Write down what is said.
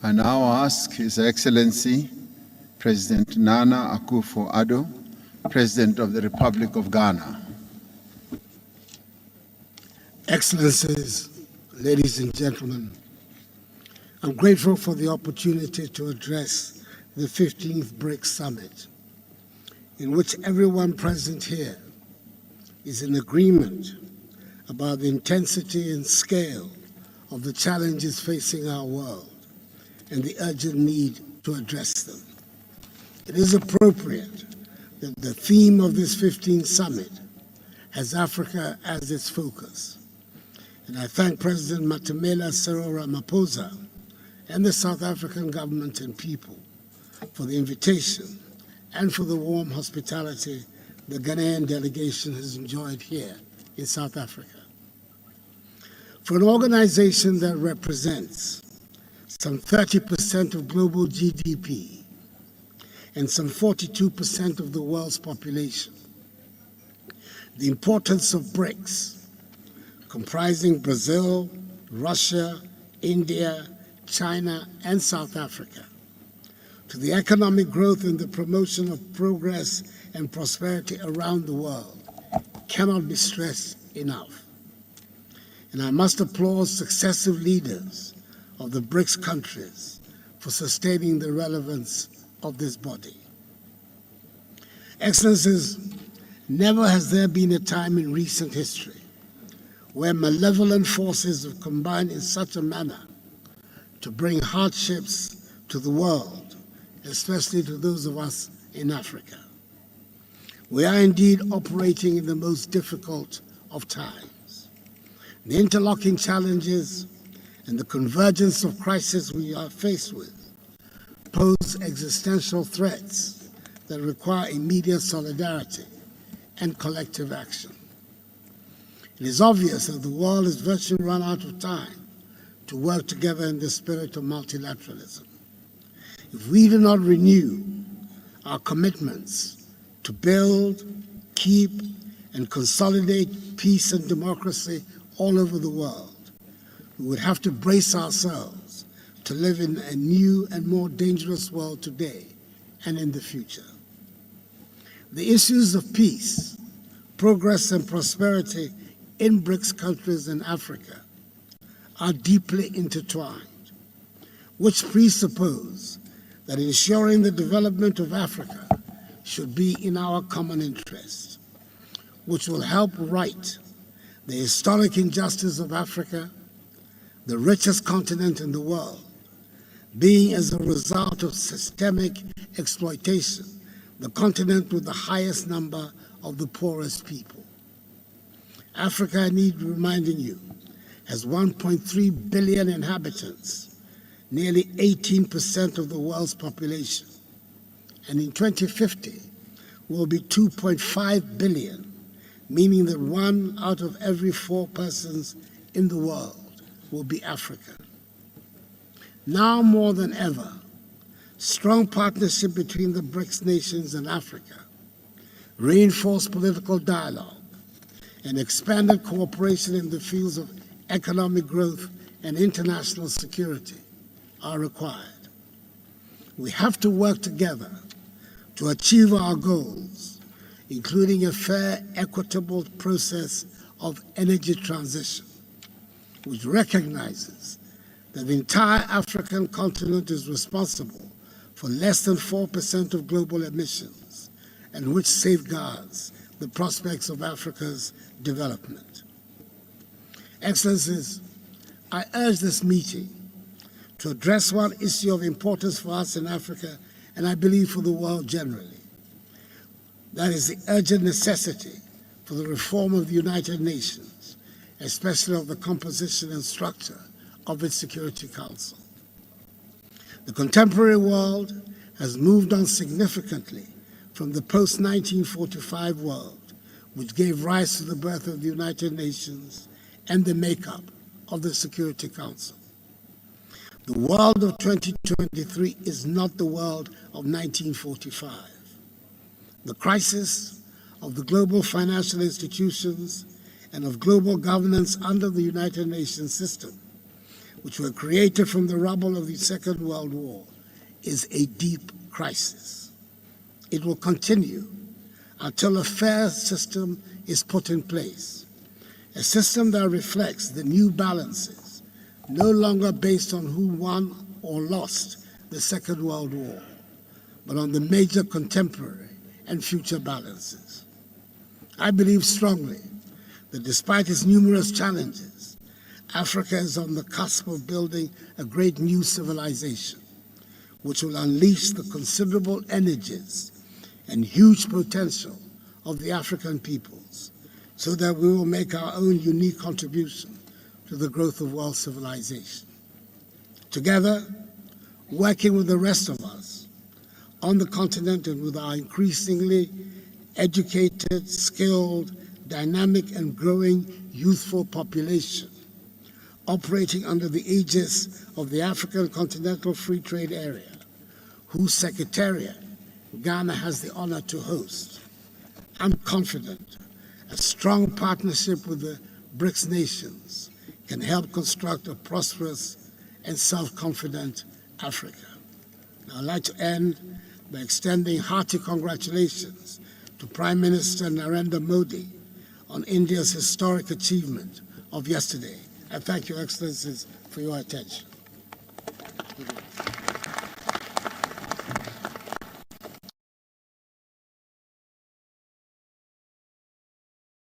I now ask His Excellency, President Nana Akufo-Addo, President of the Republic of Ghana. Excellencies, ladies and gentlemen, I'm grateful for the opportunity to address the 15th BRICS Summit, in which everyone present here is in agreement about the intensity and scale of the challenges facing our world and the urgent need to address them. It is appropriate that the theme of this 15th summit has Africa as its focus. And I thank President Matamela Cyril Ramaphosa and the South African government and people for the invitation and for the warm hospitality the Ghanaian delegation has enjoyed here in South Africa. For an organization that represents some 30% of global GDP and some 42% of the world's population, the importance of BRICS, comprising Brazil, Russia, India, China, and South Africa, to the economic growth and the promotion of progress and prosperity around the world cannot be stressed enough. And I must applaud successive leaders of the BRICS countries for sustaining the relevance of this body. Excellencies, never has there been a time in recent history where malevolent forces have combined in such a manner to bring hardships to the world, especially to those of us in Africa. We are indeed operating in the most difficult of times. The interlocking challenges and the convergence of crises we are faced with pose existential threats that require immediate solidarity and collective action. It is obvious that the world has virtually run out of time to work together in the spirit of multilateralism. If we do not renew our commitments to build, keep, and consolidate peace and democracy all over the world, we would have to brace ourselves to live in a new and more dangerous world today and in the future. The issues of peace, progress, and prosperity in BRICS countries in Africa are deeply intertwined, which presuppose that ensuring the development of Africa should be in our common interest, which will help right the historic injustice of Africa, the richest continent in the world, being as a result of systemic exploitation, the continent with the highest number of the poorest people. Africa, I need reminding you, has 1.3 billion inhabitants, nearly 18% of the world's population, and in 2050 will be 2.5 billion, meaning that 1 out of every 4 persons in the world will be African. Now more than ever, strong partnership between the BRICS nations and Africa, reinforced political dialogue, and expanded cooperation in the fields of economic growth and international security are required. We have to work together to achieve our goals, including a fair, equitable process of energy transition, which recognizes that the entire African continent is responsible for less than 4% of global emissions, and which safeguards the prospects of Africa's development. Excellencies, I urge this meeting to address one issue of importance for us in Africa, and I believe for the world generally. That is the urgent necessity for the reform of the United Nations, especially of the composition and structure of its Security Council. The contemporary world has moved on significantly from the post-1945 world, which gave rise to the birth of the United Nations and the makeup of the Security Council. The world of 2023 is not the world of 1945. The crisis of the global financial institutions and of global governance under the United Nations system which were created from the rubble of the Second World War, is a deep crisis. It will continue until a fair system is put in place, a system that reflects the new balances, no longer based on who won or lost the Second World War, but on the major contemporary and future balances. I believe strongly that despite its numerous challenges, Africa is on the cusp of building a great new civilization, which will unleash the considerable energies and huge potential of the African peoples, so that we will make our own unique contribution to the growth of world civilization. Together, working with the rest of us on the continent and with our increasingly educated, skilled, dynamic, and growing youthful population, operating under the aegis of the African Continental Free Trade Area, whose Secretariat Ghana has the honor to host, I'm confident a strong partnership with the BRICS nations can help construct a prosperous and self-confident Africa. Now, I'd like to end by extending hearty congratulations to Prime Minister Narendra Modi on India's historic achievement of yesterday. I thank Your Excellencies for your attention.